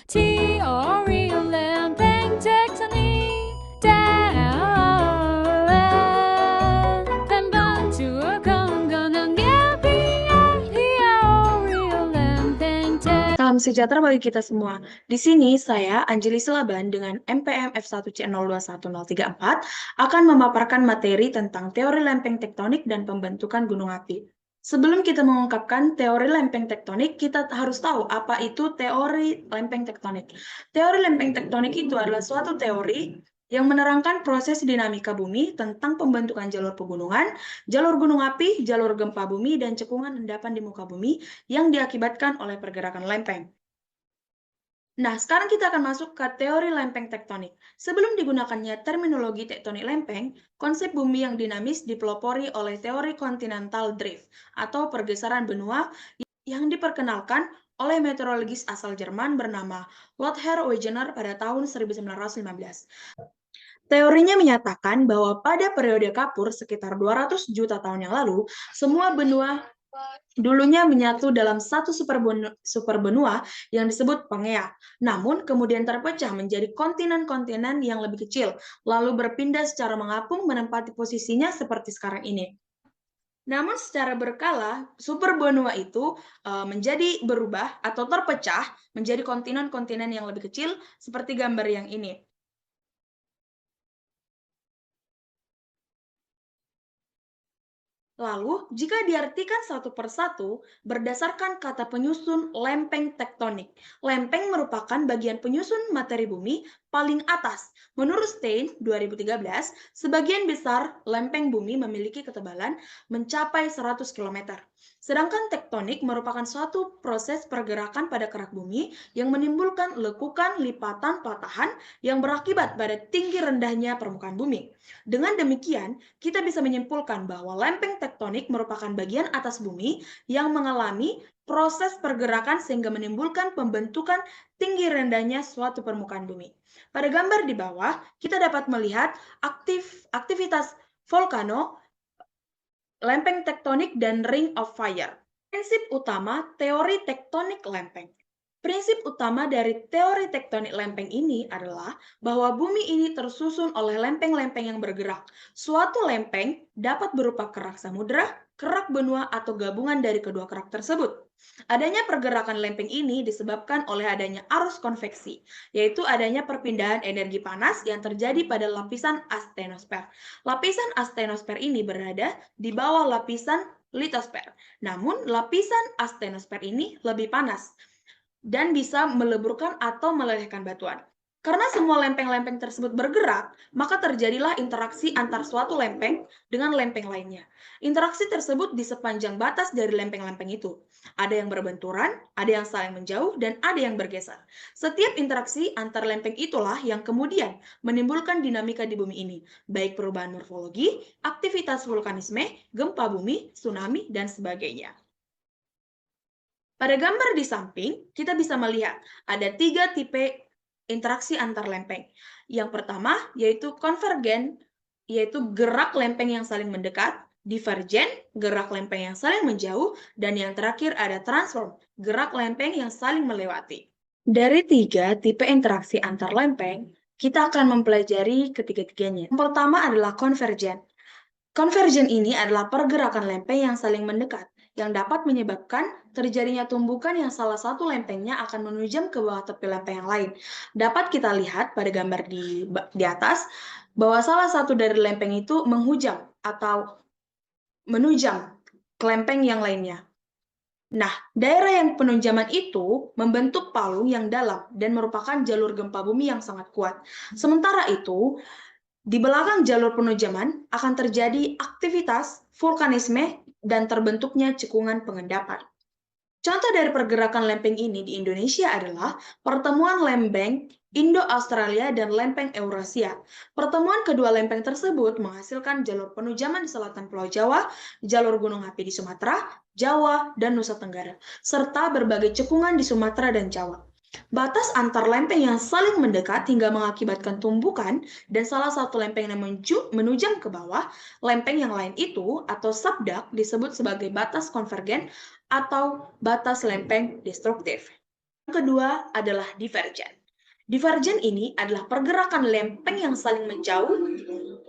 Teori lempeng tektonik dalam pembantu keengganan teori lempeng tektonik. Salam sejahtera bagi kita semua. Di sini saya, Anjeli Selaban dengan MPM F1C021034 akan memaparkan materi tentang teori lempeng tektonik dan pembentukan gunung api. Sebelum kita mengungkapkan teori lempeng tektonik, kita harus tahu apa itu teori lempeng tektonik. Teori lempeng tektonik itu adalah suatu teori yang menerangkan proses dinamika bumi tentang pembentukan jalur pegunungan, jalur gunung api, jalur gempa bumi, dan cekungan endapan di muka bumi yang diakibatkan oleh pergerakan lempeng. Nah, sekarang kita akan masuk ke teori lempeng tektonik. Sebelum digunakannya terminologi tektonik lempeng, konsep bumi yang dinamis dipelopori oleh teori continental drift atau pergeseran benua yang diperkenalkan oleh meteorologis asal Jerman bernama Lothar Wegener pada tahun 1915. Teorinya menyatakan bahwa pada periode Kapur sekitar 200 juta tahun yang lalu, semua benua dulunya menyatu dalam satu superbenua yang disebut Pangea. Namun kemudian terpecah menjadi kontinen-kontinen yang lebih kecil, lalu berpindah secara mengapung menempati posisinya seperti sekarang ini. Namun secara berkala, superbenua itu menjadi berubah atau terpecah menjadi kontinen-kontinen yang lebih kecil seperti gambar yang ini. Lalu, jika diartikan satu persatu, berdasarkan kata penyusun lempeng tektonik. Lempeng merupakan bagian penyusun materi bumi paling atas. Menurut Stein, 2013, sebagian besar lempeng bumi memiliki ketebalan mencapai 100 km. Sedangkan tektonik merupakan suatu proses pergerakan pada kerak bumi yang menimbulkan lekukan, lipatan, patahan yang berakibat pada tinggi rendahnya permukaan bumi. Dengan demikian, kita bisa menyimpulkan bahwa lempeng tektonik merupakan bagian atas bumi yang mengalami proses pergerakan sehingga menimbulkan pembentukan tinggi rendahnya suatu permukaan bumi. Pada gambar di bawah, kita dapat melihat aktivitas volcano, lempeng tektonik, dan ring of fire. Prinsip utama teori tektonik lempeng. Prinsip utama dari teori tektonik lempeng ini adalah bahwa bumi ini tersusun oleh lempeng-lempeng yang bergerak. Suatu lempeng dapat berupa kerak samudera, kerak benua, atau gabungan dari kedua kerak tersebut. Adanya pergerakan lempeng ini disebabkan oleh adanya arus konveksi, yaitu adanya perpindahan energi panas yang terjadi pada lapisan astenosfer. Lapisan astenosfer ini berada di bawah lapisan litosfer. Namun, lapisan astenosfer ini lebih panas dan bisa meleburkan atau melelehkan batuan. Karena semua lempeng-lempeng tersebut bergerak, maka terjadilah interaksi antar suatu lempeng dengan lempeng lainnya. Interaksi tersebut di sepanjang batas dari lempeng-lempeng itu. Ada yang berbenturan, ada yang saling menjauh, dan ada yang bergeser. Setiap interaksi antar lempeng itulah yang kemudian menimbulkan dinamika di bumi ini, baik perubahan morfologi, aktivitas vulkanisme, gempa bumi, tsunami, dan sebagainya. Pada gambar di samping, kita bisa melihat ada 3 tipe interaksi antar lempeng. Yang pertama yaitu konvergen, yaitu gerak lempeng yang saling mendekat, divergen, gerak lempeng yang saling menjauh, dan yang terakhir ada transform, gerak lempeng yang saling melewati. Dari 3 tipe interaksi antar lempeng, kita akan mempelajari ketiga-tiganya. Yang pertama adalah konvergen. Konvergen ini adalah pergerakan lempeng yang saling mendekat, yang dapat menyebabkan terjadinya tumbukan yang salah satu lempengnya akan menunjam ke bawah tepi lempeng yang lain. Dapat kita lihat pada gambar di atas, bahwa salah satu dari lempeng itu menghujam atau menunjam ke lempeng yang lainnya. Nah, daerah yang penunjaman itu membentuk palung yang dalam dan merupakan jalur gempa bumi yang sangat kuat. Sementara itu, di belakang jalur penunjaman akan terjadi aktivitas vulkanisme dan terbentuknya cekungan pengendapan. Contoh dari pergerakan lempeng ini di Indonesia adalah pertemuan lempeng Indo-Australia dan lempeng Eurasia. Pertemuan kedua lempeng tersebut menghasilkan jalur penunjaman di selatan Pulau Jawa, jalur gunung api di Sumatera, Jawa, dan Nusa Tenggara, serta berbagai cekungan di Sumatera dan Jawa. Batas antar lempeng yang saling mendekat hingga mengakibatkan tumbukan dan salah satu lempeng yang menunjam ke bawah, lempeng yang lain itu atau subduct disebut sebagai batas konvergen atau batas lempeng destruktif. Kedua adalah divergen. Divergen ini adalah pergerakan lempeng yang saling menjauh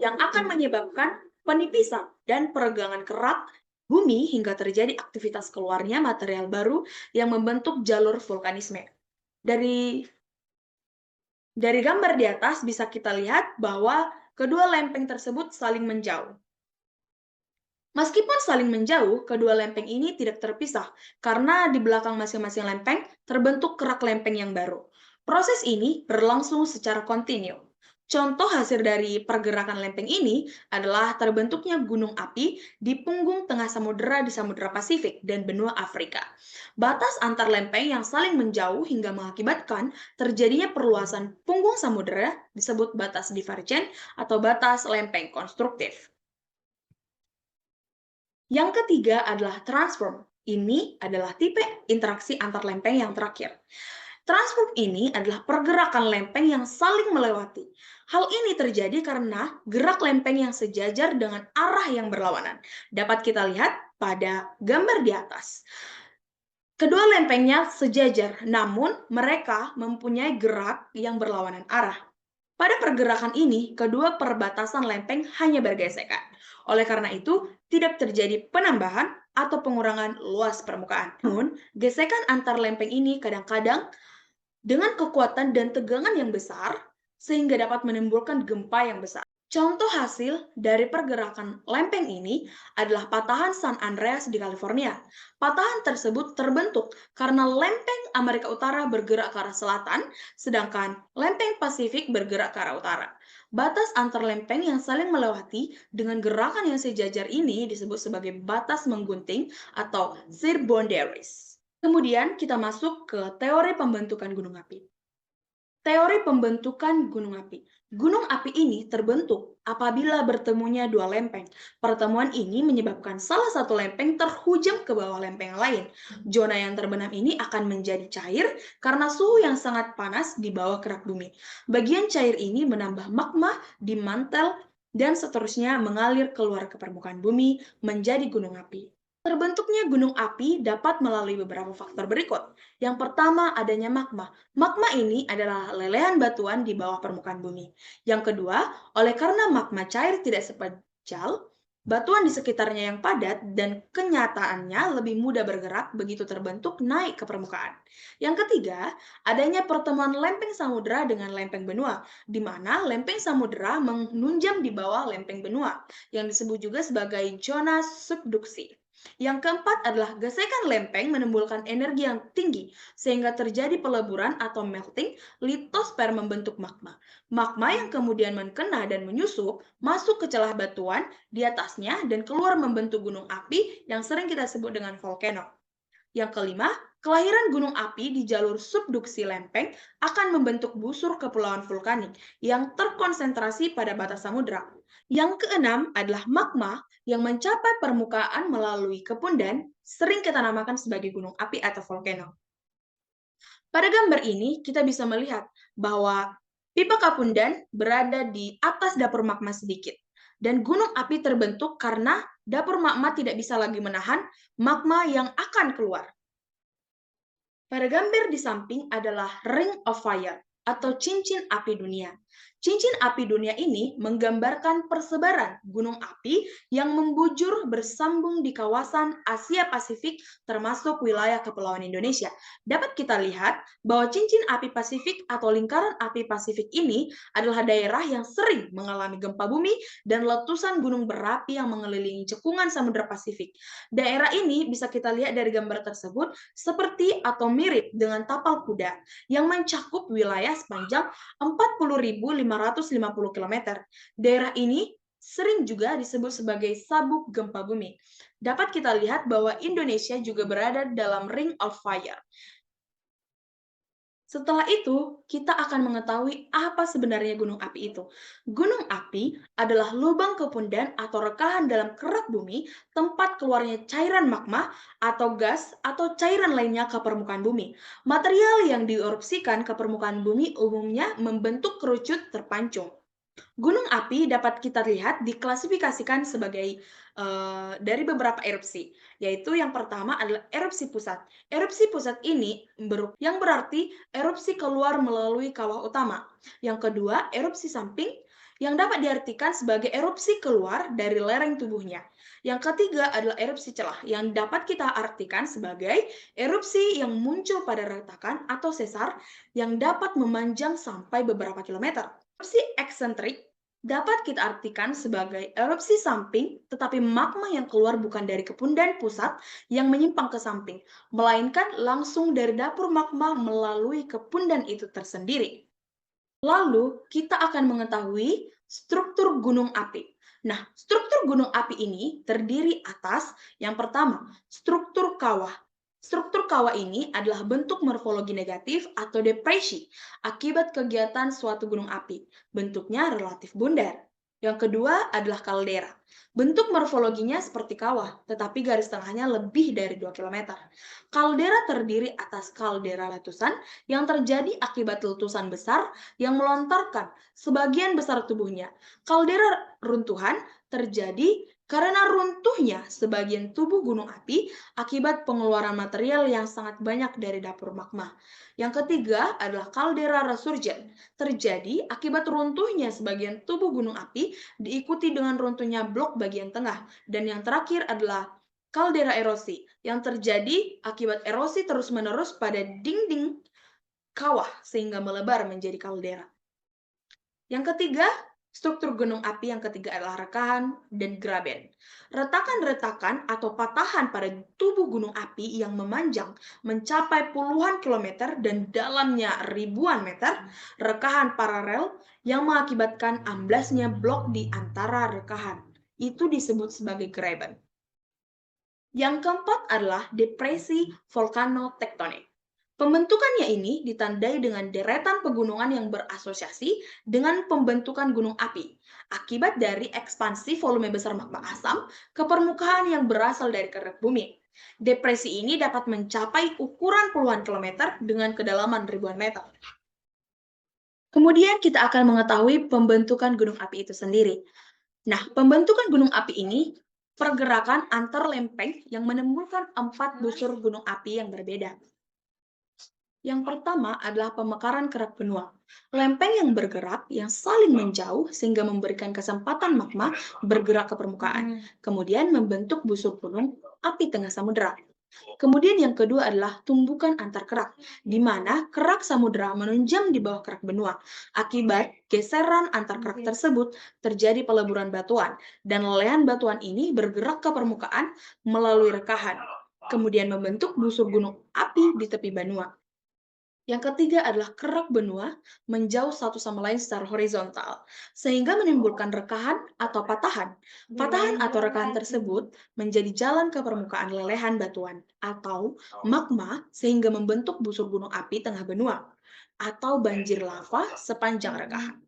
yang akan menyebabkan penipisan dan peregangan kerak bumi hingga terjadi aktivitas keluarnya material baru yang membentuk jalur vulkanisme. Dari gambar di atas bisa kita lihat bahwa kedua lempeng tersebut saling menjauh. Meskipun saling menjauh, kedua lempeng ini tidak terpisah karena di belakang masing-masing lempeng terbentuk kerak lempeng yang baru. Proses ini berlangsung secara kontinu. Contoh hasil dari pergerakan lempeng ini adalah terbentuknya gunung api di punggung tengah samudera di Samudra Pasifik dan benua Afrika. Batas antar lempeng yang saling menjauh hingga mengakibatkan terjadinya perluasan punggung samudera disebut batas divergen atau batas lempeng konstruktif. Yang ketiga adalah transform. Ini adalah tipe interaksi antar lempeng yang terakhir. Transform ini adalah pergerakan lempeng yang saling melewati. Hal ini terjadi karena gerak lempeng yang sejajar dengan arah yang berlawanan. Dapat kita lihat pada gambar di atas. Kedua lempengnya sejajar, namun mereka mempunyai gerak yang berlawanan arah. Pada pergerakan ini, kedua perbatasan lempeng hanya bergesekan. Oleh karena itu, tidak terjadi penambahan atau pengurangan luas permukaan. Namun, gesekan antar lempeng ini kadang-kadang dengan kekuatan dan tegangan yang besar, sehingga dapat menimbulkan gempa yang besar. Contoh hasil dari pergerakan lempeng ini adalah patahan San Andreas di California. Patahan tersebut terbentuk karena lempeng Amerika Utara bergerak ke arah selatan, sedangkan lempeng Pasifik bergerak ke arah utara. Batas antar lempeng yang saling melewati dengan gerakan yang sejajar ini disebut sebagai batas menggunting atau shear boundaries. Kemudian kita masuk ke teori pembentukan gunung api. Teori pembentukan gunung api. Gunung api ini terbentuk apabila bertemunya dua lempeng. Pertemuan ini menyebabkan salah satu lempeng terhujam ke bawah lempeng lain. Zona yang terbenam ini akan menjadi cair karena suhu yang sangat panas di bawah kerak bumi. Bagian cair ini menambah magma di mantel dan seterusnya mengalir keluar ke permukaan bumi menjadi gunung api. Terbentuknya gunung api dapat melalui beberapa faktor berikut. Yang pertama, adanya magma. Magma ini adalah lelehan batuan di bawah permukaan bumi. Yang kedua, oleh karena magma cair tidak sepejal, batuan di sekitarnya yang padat dan kenyataannya lebih mudah bergerak begitu terbentuk naik ke permukaan. Yang ketiga, adanya pertemuan lempeng samudera dengan lempeng benua, di mana lempeng samudera menunjam di bawah lempeng benua, yang disebut juga sebagai zona subduksi. Yang keempat adalah gesekan lempeng menimbulkan energi yang tinggi, sehingga terjadi peleburan atau melting, litosfer membentuk magma. Magma yang kemudian mengena dan menyusup, masuk ke celah batuan di atasnya dan keluar membentuk gunung api yang sering kita sebut dengan volcano. Yang kelima, kelahiran gunung api di jalur subduksi lempeng akan membentuk busur kepulauan vulkanik yang terkonsentrasi pada batas samudera. Yang keenam adalah magma yang mencapai permukaan melalui kepundan, sering kita namakan sebagai gunung api atau volcano. Pada gambar ini, kita bisa melihat bahwa pipa Kapundan berada di atas dapur magma sedikit, dan gunung api terbentuk karena dapur magma tidak bisa lagi menahan magma yang akan keluar. Pada gambar di samping adalah Ring of Fire atau cincin api dunia. Cincin api dunia ini menggambarkan persebaran gunung api yang membujur bersambung di kawasan Asia Pasifik termasuk wilayah Kepulauan Indonesia. Dapat kita lihat bahwa cincin api Pasifik atau lingkaran api Pasifik ini adalah daerah yang sering mengalami gempa bumi dan letusan gunung berapi yang mengelilingi cekungan Samudra Pasifik. Daerah ini bisa kita lihat dari gambar tersebut seperti atau mirip dengan tapal kuda yang mencakup wilayah sepanjang 40.550 km. Daerah ini sering juga disebut sebagai sabuk gempa bumi. Dapat kita lihat bahwa Indonesia juga berada dalam Ring of Fire. Setelah itu, kita akan mengetahui apa sebenarnya gunung api itu. Gunung api adalah lubang kepundan atau rekahan dalam kerak bumi tempat keluarnya cairan magma atau gas atau cairan lainnya ke permukaan bumi. Material yang dierupsikan ke permukaan bumi umumnya membentuk kerucut terpancung. Gunung api dapat kita lihat diklasifikasikan sebagai dari beberapa erupsi, yaitu yang pertama adalah erupsi pusat. Erupsi pusat ini yang berarti erupsi keluar melalui kawah utama. Yang kedua, erupsi samping yang dapat diartikan sebagai erupsi keluar dari lereng tubuhnya. Yang ketiga adalah erupsi celah yang dapat kita artikan sebagai erupsi yang muncul pada retakan atau sesar yang dapat memanjang sampai beberapa kilometer. Erupsi eksentrik dapat kita artikan sebagai erupsi samping, tetapi magma yang keluar bukan dari kepundan pusat yang menyimpang ke samping, melainkan langsung dari dapur magma melalui kepundan itu tersendiri. Lalu, kita akan mengetahui struktur gunung api. Nah, struktur gunung api ini terdiri atas yang pertama, struktur kawah. Struktur kawah ini adalah bentuk morfologi negatif atau depresi akibat kegiatan suatu gunung api. Bentuknya relatif bundar. Yang kedua adalah kaldera. Bentuk morfologinya seperti kawah, tetapi garis tengahnya lebih dari 2 km. Kaldera terdiri atas kaldera letusan yang terjadi akibat letusan besar yang melontarkan sebagian besar tubuhnya. Kaldera runtuhan terjadi karena runtuhnya sebagian tubuh gunung api akibat pengeluaran material yang sangat banyak dari dapur magma. Yang ketiga adalah kaldera resurgen, terjadi akibat runtuhnya sebagian tubuh gunung api diikuti dengan runtuhnya blok bagian tengah. Dan yang terakhir adalah kaldera erosi, yang terjadi akibat erosi terus-menerus pada dinding kawah sehingga melebar menjadi kaldera. Yang ketiga, struktur gunung api yang ketiga adalah rekahan dan graben. Retakan-retakan atau patahan pada tubuh gunung api yang memanjang mencapai puluhan kilometer dan dalamnya ribuan meter, rekahan paralel yang mengakibatkan amblasnya blok di antara rekahan. Itu disebut sebagai graben. Yang keempat adalah depresi volcanotektonik. Pembentukannya ini ditandai dengan deretan pegunungan yang berasosiasi dengan pembentukan gunung api akibat dari ekspansi volume besar magma asam ke permukaan yang berasal dari kerak bumi. Depresi ini dapat mencapai ukuran puluhan kilometer dengan kedalaman ribuan meter. Kemudian kita akan mengetahui pembentukan gunung api itu sendiri. Nah, pembentukan gunung api ini pergerakan antar lempeng yang menimbulkan 4 busur gunung api yang berbeda. Yang pertama adalah pemekaran kerak benua. Lempeng yang bergerak yang saling menjauh sehingga memberikan kesempatan magma bergerak ke permukaan. Kemudian membentuk busur gunung api tengah samudera. Kemudian yang kedua adalah tumbukan antar kerak, di mana kerak samudera menunjam di bawah kerak benua. Akibat geseran antar kerak tersebut terjadi peleburan batuan, dan lelehan batuan ini bergerak ke permukaan melalui rekahan. Kemudian membentuk busur gunung api di tepi benua. Yang ketiga adalah kerak benua menjauh satu sama lain secara horizontal, sehingga menimbulkan rekahan atau patahan. Patahan atau rekahan tersebut menjadi jalan ke permukaan lelehan batuan atau magma sehingga membentuk busur gunung api tengah benua atau banjir lava sepanjang rekahan.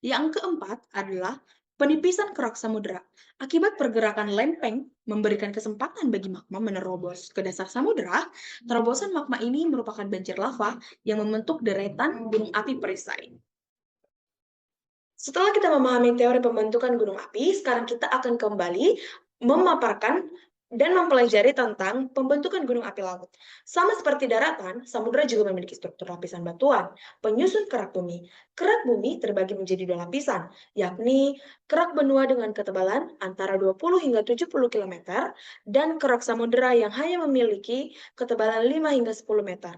Yang keempat adalah penipisan kerak samudera. Akibat pergerakan lempeng memberikan kesempatan bagi magma menerobos ke dasar samudera, terobosan magma ini merupakan banjir lava yang membentuk deretan gunung api perisai. Setelah kita memahami teori pembentukan gunung api, sekarang kita akan kembali memaparkan dan mempelajari tentang pembentukan gunung api laut. Sama seperti daratan, samudera juga memiliki struktur lapisan batuan, penyusun kerak bumi. Kerak bumi terbagi menjadi 2 lapisan, yakni kerak benua dengan ketebalan antara 20 hingga 70 km dan kerak samudera yang hanya memiliki ketebalan 5 hingga 10 meter.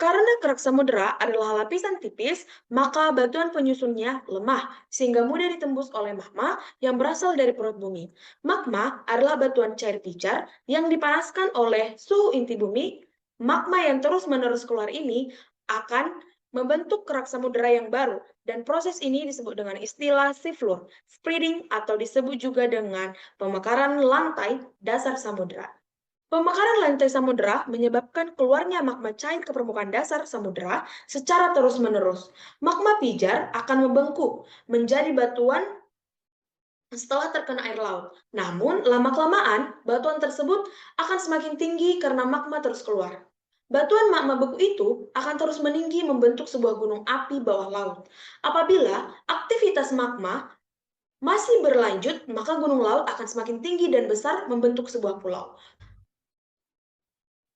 Karena kerak samudera adalah lapisan tipis, maka batuan penyusunnya lemah, sehingga mudah ditembus oleh magma yang berasal dari perut bumi. Magma adalah batuan cair pijar yang dipanaskan oleh suhu inti bumi. Magma yang terus-menerus keluar ini akan membentuk kerak samudera yang baru, dan proses ini disebut dengan istilah seafloor spreading atau disebut juga dengan pemekaran lantai dasar samudera. Pemekaran lantai samudera menyebabkan keluarnya magma cair ke permukaan dasar samudera secara terus-menerus. Magma pijar akan membengkuk menjadi batuan setelah terkena air laut. Namun, lama-kelamaan, batuan tersebut akan semakin tinggi karena magma terus keluar. Batuan magma beku itu akan terus meninggi membentuk sebuah gunung api bawah laut. Apabila aktivitas magma masih berlanjut, maka gunung laut akan semakin tinggi dan besar membentuk sebuah pulau.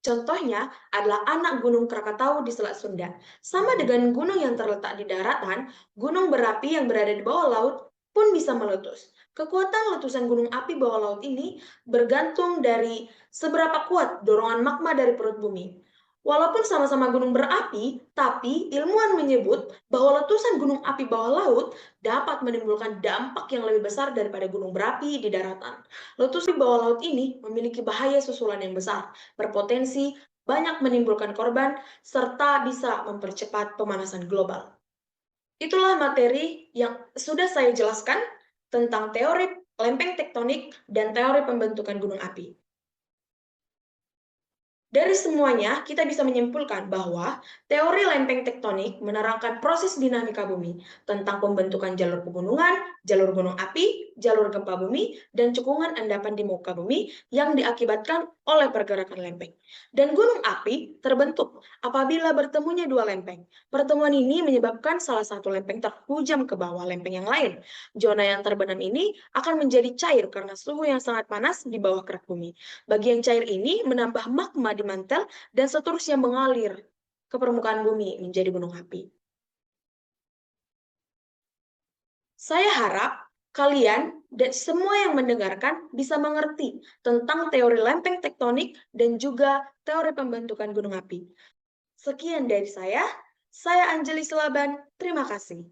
Contohnya adalah anak Gunung Krakatau di Selat Sunda. Sama dengan gunung yang terletak di daratan, gunung berapi yang berada di bawah laut pun bisa meletus. Kekuatan letusan gunung api bawah laut ini bergantung dari seberapa kuat dorongan magma dari perut bumi. Walaupun sama-sama gunung berapi, tapi ilmuwan menyebut bahwa letusan gunung api bawah laut dapat menimbulkan dampak yang lebih besar daripada gunung berapi di daratan. Letusan bawah laut ini memiliki bahaya susulan yang besar, berpotensi banyak menimbulkan korban, serta bisa mempercepat pemanasan global. Itulah materi yang sudah saya jelaskan tentang teori lempeng tektonik dan teori pembentukan gunung api. Dari semuanya, kita bisa menyimpulkan bahwa teori lempeng tektonik menerangkan proses dinamika bumi tentang pembentukan jalur pegunungan, jalur gunung api, jalur gempa bumi, dan cekungan endapan di muka bumi yang diakibatkan oleh pergerakan lempeng. Dan gunung api terbentuk apabila bertemunya dua lempeng. Pertemuan ini menyebabkan salah satu lempeng terhujam ke bawah lempeng yang lain. Zona yang terbenam ini akan menjadi cair karena suhu yang sangat panas di bawah kerak bumi. Bagian cair ini menambah magma di mantel dan seterusnya mengalir ke permukaan bumi menjadi gunung api. Saya harap kalian dan semua yang mendengarkan bisa mengerti tentang teori lempeng tektonik dan juga teori pembentukan gunung api. Sekian dari saya Anjeli Selaban, terima kasih.